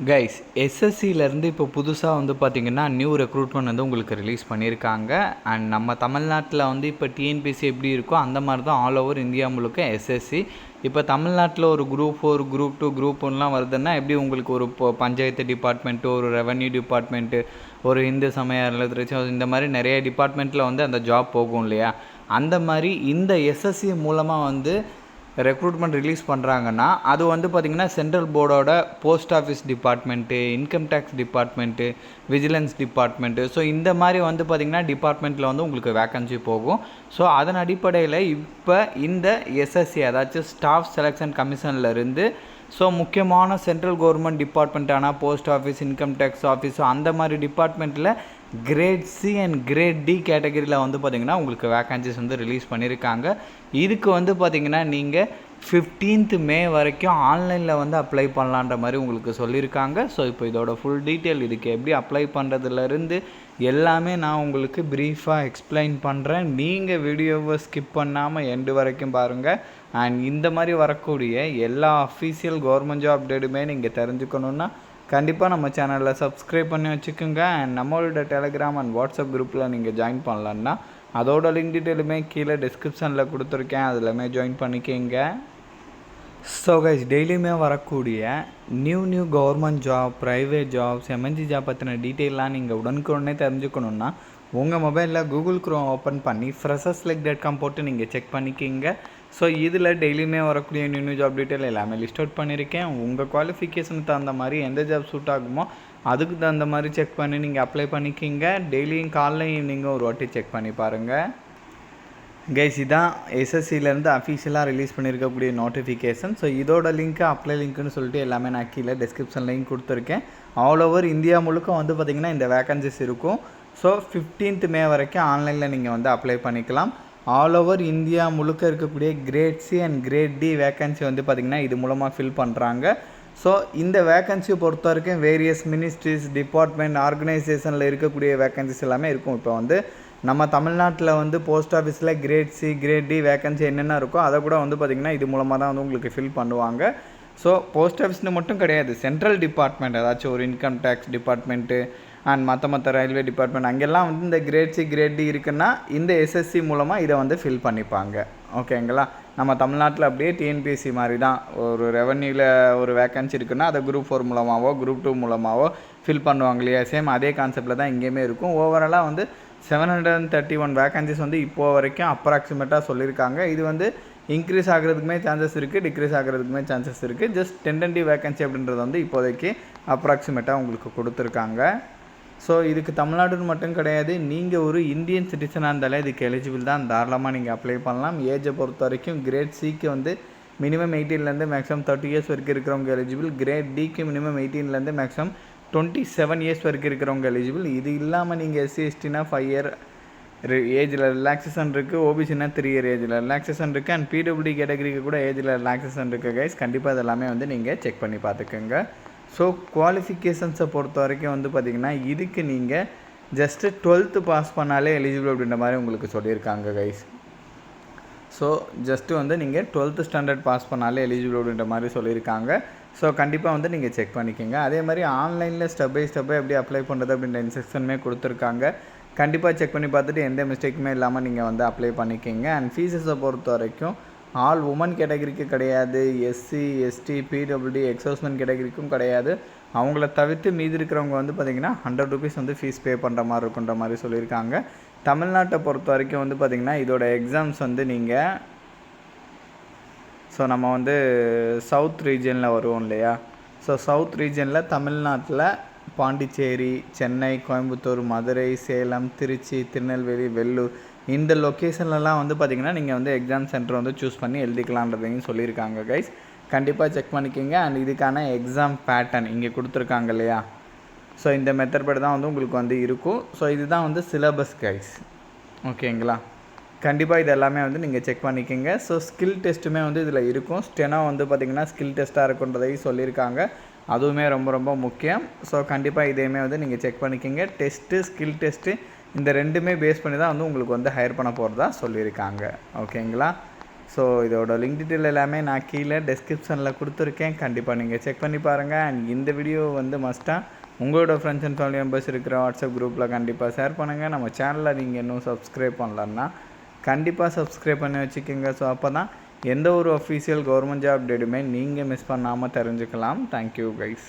Guys எஸ்எஸ்சியிலேருந்து இப்போ புதுசாக வந்து பார்த்திங்கன்னா நியூ ரெக்ரூட்மெண்ட் வந்து உங்களுக்கு ரிலீஸ் பண்ணியிருக்காங்க. அண்ட் நம்ம தமிழ்நாட்டில் வந்து இப்போ டிஎன்பிஎஸ்சி எப்படி இருக்கோ அந்த மாதிரி தான் ஆல் ஓவர் இந்தியா முழுக்க எஸ்எஸ்சி. இப்போ தமிழ்நாட்டில் ஒரு குரூப் 4, குரூப் 2, குரூப் 1லாம் வருதுன்னா எப்படி உங்களுக்கு ஒரு பஞ்சாயத்து டிபார்ட்மெண்ட்டு, ஒரு ரெவன்யூ டிபார்ட்மெண்ட்டு, ஒரு இந்து சமய அறநிலையத்துறை, இந்த மாதிரி நிறைய டிபார்ட்மெண்ட்டில் வந்து அந்த ஜாப் போகும் இல்லையா? அந்த மாதிரி இந்த எஸ்எஸ்சி மூலமாக வந்து ரெக்ரூட்மெண்ட் ரிலீஸ் பண்ணுறாங்கன்னா அது வந்து பார்த்திங்கன்னா சென்ட்ரல் போர்டோட post office department, income tax department, vigilance department, so இந்த மாதிரி வந்து பார்த்திங்கன்னா டிபார்ட்மெண்ட்டில் வந்து உங்களுக்கு வேக்கன்சி போகும். ஸோ அதன் அடிப்படையில் இப்போ இந்த எஸ்எஸ்சி அதாச்சும் ஸ்டாஃப் செலெக்ஷன் கமிஷன்லேருந்து ஸோ முக்கியமான சென்ட்ரல் கவர்மெண்ட் டிபார்ட்மெண்ட்டான post office, income tax office, அந்த மாதிரி டிபார்ட்மெண்ட்டில் grade C and grade D கேட்டகரியில் வந்து பார்த்திங்கன்னா உங்களுக்கு வேக்கன்சிஸ் வந்து ரிலீஸ் பண்ணியிருக்காங்க. இதுக்கு வந்து பார்த்திங்கன்னா நீங்கள் 15th மே வரைக்கும் ஆன்லைனில் வந்து அப்ளை பண்ணலான்ற மாதிரி உங்களுக்கு சொல்லியிருக்காங்க. ஸோ இப்போ இதோட ஃபுல் டீட்டெயில், இதுக்கு எப்படி அப்ளை பண்ணுறதுலேருந்து எல்லாமே நான் உங்களுக்கு ப்ரீஃபாக எக்ஸ்பிளைன் பண்ணுறேன். நீங்கள் வீடியோவை ஸ்கிப் பண்ணாமல் எண்டு வரைக்கும் பாருங்கள். அண்ட் இந்த மாதிரி வரக்கூடிய எல்லா அஃபீஷியல் கவர்மெண்ட் ஜாப் அப்டேட்டுமே நீங்கள் தெரிஞ்சுக்கணுன்னா கண்டிப்பாக நம்ம சேனலில் சப்ஸ்கிரைப் பண்ணி வச்சுக்கோங்க. அண்ட் நம்மளோட டெலிகிராம் அண்ட் வாட்ஸ்அப் குரூப்பில் நீங்கள் ஜாயின் பண்ணலான்னா அதோட லிங்க் டீட்டெயிலுமே கீழே டிஸ்கிரிப்ஷனில் கொடுத்துருக்கேன், அதிலுமே ஜாயின் பண்ணிக்கோங்க. ஸோ கைஸ், டெய்லியுமே வரக்கூடிய new government job, private jobs, MNC job பற்றின டீட்டெயிலாம் நீங்கள் உடனுக்குடனே தெரிஞ்சுக்கணுன்னா உங்கள் மொபைலில் கூகுள் க்ரோம் ஓப்பன் பண்ணி freshers.com போட்டு நீங்கள் செக் பண்ணிக்கிங்க. ஸோ இதில் டெய்லியுமே வரக்கூடிய நியூ ஜாப் டீட்டெயில் எல்லாமே லிஸ்ட் அவுட் பண்ணியிருக்கேன். உங்கள் குவாலிஃபிகேஷனுக்கு தகுந்த மாதிரி எந்த ஜாப் சூட் ஆகுமோ அதுக்கு தகுந்த மாதிரி செக் பண்ணி நீங்கள் அப்ளை பண்ணிக்கிங்க. டெய்லியும் காலைல ஈவினிங்கும் ஒரு வாட்டி செக் பண்ணி பாருங்கள். கைஸ், இதான் எஸ்எஸ்சிலேருந்து அஃபீஷியலாக ரிலீஸ் பண்ணியிருக்கக்கூடிய நோட்டிஃபிகேஷன். ஸோ இதோட லிங்க்கு, அப்ளை லிங்க்குன்னு சொல்லிட்டு எல்லாமே நான் கீழே டிஸ்கிரிப்ஷன் லிங்க் கொடுத்துருக்கேன். ஆல் ஓவர் இந்தியா முழுக்க வந்து பார்த்திங்கன்னா இந்த வேக்கன்சிஸ் இருக்கும். ஸோ 15th மே வரைக்கும் ஆன்லைனில் நீங்கள் வந்து அப்ளை பண்ணிக்கலாம். ஆல் ஓவர் இந்தியா முழுக்க இருக்கக்கூடிய grade C and grade D vacancy வந்து பார்த்திங்கன்னா இது மூலமாக ஃபில் பண்ணுறாங்க. ஸோ இந்த வேக்கன்சியை பொறுத்த வரைக்கும் வேரியஸ் மினிஸ்ட்ரிஸ், டிபார்ட்மெண்ட், ஆர்கனைசேஷனில் இருக்கக்கூடிய வேக்கன்சிஸ் எல்லாமே இருக்கும். இப்போ வந்து நம்ம தமிழ்நாட்டில் வந்து போஸ்ட் ஆஃபீஸில் grade C, grade D vacancy என்னென்ன இருக்கோ அதை கூட வந்து பார்த்திங்கன்னா இது மூலமாக தான் வந்து உங்களுக்கு ஃபில் பண்ணுவாங்க. ஸோ போஸ்ட் ஆஃபீஸ்னு மட்டும் கிடையாது, சென்ட்ரல் டிபார்ட்மெண்ட் ஏதாச்சும் ஒரு இன்கம் டேக்ஸ் டிபார்ட்மெண்ட்டு அண்ட் மற்ற ரயில்வே டிபார்ட்மெண்ட் அங்கெல்லாம் வந்து இந்த கிரேட் சி, கிரேட் டி இருக்குன்னா இந்த எஸ்எஸ்சி மூலமாக இதை வந்து ஃபில் பண்ணிப்பாங்க. ஓகேங்களா? நம்ம தமிழ்நாட்டில் அப்படியே டிஎன்பிஎஸ்சி மாதிரி தான், ஒரு ரெவன்யூவில் ஒரு வேக்கன்சி இருக்குன்னா அதை குரூப் 4 மூலமாகவோ குரூப் 2 மூலமாகவோ ஃபில் பண்ணுவாங்க இல்லையா? சேம் அதே கான்செப்டில் தான் இங்கேயுமே இருக்கும். ஓவராலாக வந்து 731 வேக்கன்சிஸ் வந்து இப்போது வரைக்கும் அப்ராக்சிமேட்டாக சொல்லியிருக்காங்க. இது வந்து இன்க்ரீஸ் ஆகிறதுக்குமே சான்சஸ் இருக்குது, டிக்ரீஸ் ஆகிறதுக்குமே சான்சஸ் இருக்குது. ஜஸ்ட் டென்டன்டிவ் வேக்கன்சி அப்படின்றது வந்து இப்போதைக்கு அப்ராக்சிமேட்டாக உங்களுக்கு கொடுத்துருக்காங்க. ஸோ இதுக்கு தமிழ்நாடுன்னு மட்டும் கிடையாது, நீங்கள் ஒரு இந்தியன் சிட்டிசனாக இருந்தாலே இதுக்கு எலிஜிபிள் தான், தாராளமாக நீங்கள் அப்ளை பண்ணலாம். ஏஜை பொறுத்த வரைக்கும் கிரேட் சிக்கு வந்து மினிமம் 18லேருந்து மேக்ஸிமம் 30 இயர்ஸ் வரைக்கும் இருக்கிறவங்க எலிஜிபிள். கிரேட் டிக்கு மினிமம் 18லேருந்து மேக்ஸிமம் 27 இயர்ஸ் வரைக்கும் இருக்கிறவங்க எலிஜிபிள். இது இல்லாமல் நீங்கள் எஸ்சி எஸ்டினா 5 இயர் ஏஜில் ரிலாக்ஸேஷன் இருக்குது, ஓபிசினா 3 இயர் ஏஜில் ரிலாக்ஸேஷன் இருக்குது, அண்ட் பிடபிள்யூடி கேட்டகரிக்கு கூட ஏஜில் ரிலாக்ஸேஷன் இருக்குது. கைஸ், கண்டிப்பாக இதெல்லாமே வந்து நீங்கள் செக் பண்ணி பார்த்துக்கோங்க. ஸோ குவாலிஃபிகேஷன்ஸை பொறுத்த வரைக்கும் வந்து பார்த்திங்கன்னா இதுக்கு நீங்கள் ஜஸ்ட்டு 12th பாஸ் பண்ணாலே எலிஜிபிள் அப்படின்ற மாதிரி உங்களுக்கு சொல்லியிருக்காங்க கைஸ். ஸோ ஜஸ்ட்டு வந்து நீங்கள் 12th ஸ்டாண்டர்ட் பாஸ் பண்ணாலே எலிஜிபிள் அப்படின்ற மாதிரி சொல்லியிருக்காங்க. ஸோ கண்டிப்பாக வந்து நீங்கள் செக் பண்ணிக்கோங்க. அதே மாதிரி ஆன்லைனில் ஸ்டெப் பை ஸ்டெப்பாக எப்படி அப்ளை பண்ணுறது அப்படின்ற இன்ஸ்ட்ரக்ஷனுமே கொடுத்துருக்காங்க. கண்டிப்பாக செக் பண்ணி பார்த்துட்டு எந்த மிஸ்டேக்குமே இல்லாமல் நீங்கள் வந்து அப்ளை பண்ணிக்கோங்க. அண்ட் ஃபீஸஸை பொறுத்த வரைக்கும் ஆல் உமன் கேட்டகரிக்கு கிடையாது, எஸ்சி, எஸ்டி, பிடபிள்யூடி, எக்ஸோஸ்மென்ட் கேட்டகரிக்கும் கிடையாது. அவங்கள தவிர்த்து மீதி இருக்கிறவங்க வந்து பார்த்திங்கன்னா 100 rupees வந்து ஃபீஸ் பே பண்ணுற மாதிரி இருக்குன்ற மாதிரி சொல்லியிருக்காங்க. தமிழ்நாட்டை பொறுத்த வரைக்கும் வந்து பார்த்திங்கன்னா இதோட எக்ஸாம்ஸ் வந்து நீங்கள் ஸோ நம்ம வந்து சவுத் ரீஜனில் வருவோம் இல்லையா? ஸோ சவுத் ரீஜனில் தமிழ்நாட்டில் பாண்டிச்சேரி, சென்னை, கோயம்புத்தூர், மதுரை, சேலம், திருச்சி, திருநெல்வேலி, வெள்ளூர் இந்த லொக்கேஷன்லலாம் வந்து பார்த்திங்கன்னா நீங்கள் வந்து எக்ஸாம் சென்டர் வந்து சூஸ் பண்ணி எழுதிக்கலான்றதையும் சொல்லியிருக்காங்க கைஸ். கண்டிப்பாக செக் பண்ணிக்கோங்க. அண்ட் இதுக்கான எக்ஸாம் பேட்டர்ன் இங்கே கொடுத்துருக்காங்க இல்லையா? ஸோ இந்த மெத்தட் படி தான் வந்து உங்களுக்கு வந்து இருக்கும். ஸோ இதுதான் வந்து சிலபஸ் கைஸ். ஓகேங்களா? கண்டிப்பாக இது எல்லாமே வந்து நீங்கள் செக் பண்ணிக்கோங்க. ஸோ ஸ்கில் டெஸ்ட்டுமே வந்து இதில் இருக்கும். ஸ்டெனோ வந்து பார்த்திங்கன்னா ஸ்கில் டெஸ்ட்டாக இருக்குன்றதையும் சொல்லியிருக்காங்க. அதுவுமே ரொம்ப ரொம்ப முக்கியம். ஸோ கண்டிப்பாக இதையுமே வந்து நீங்கள் செக் பண்ணிக்கோங்க. டெஸ்ட்டு, ஸ்கில் டெஸ்ட்டு இந்த ரெண்டுமே பேஸ் பண்ணி தான் வந்து உங்களுக்கு வந்து ஹையர் பண்ண போகிறதா சொல்லியிருக்காங்க. ஓகேங்களா? ஸோ இதோட லிங்க் டீட்டெயில் எல்லாமே நான் கீழே டெஸ்கிரிப்ஷனில் கொடுத்துருக்கேன், கண்டிப்பாக நீங்கள் செக் பண்ணி பாருங்கள். அண்ட் இந்த வீடியோ வந்து மஸ்ட்டாக உங்களோட ஃப்ரெண்ட்ஸ் அண்ட் ஃபேமிலி மெம்பர்ஸ் இருக்கிற வாட்ஸ்அப் குரூப்பில் கண்டிப்பாக ஷேர் பண்ணுங்கள். நம்ம சேனலில் நீங்கள் இன்னும் சப்ஸ்கிரைப் பண்ணலன்னா கண்டிப்பாக சப்ஸ்கிரைப் பண்ணி வச்சுக்கோங்க. ஸோ அப்போ தான் எந்த ஒரு அஃபீஷியல் கவர்மெண்ட் ஜாப் அப்டேட்டுமே நீங்கள் மிஸ் பண்ணாமல் தெரிஞ்சுக்கலாம். Thank you guys.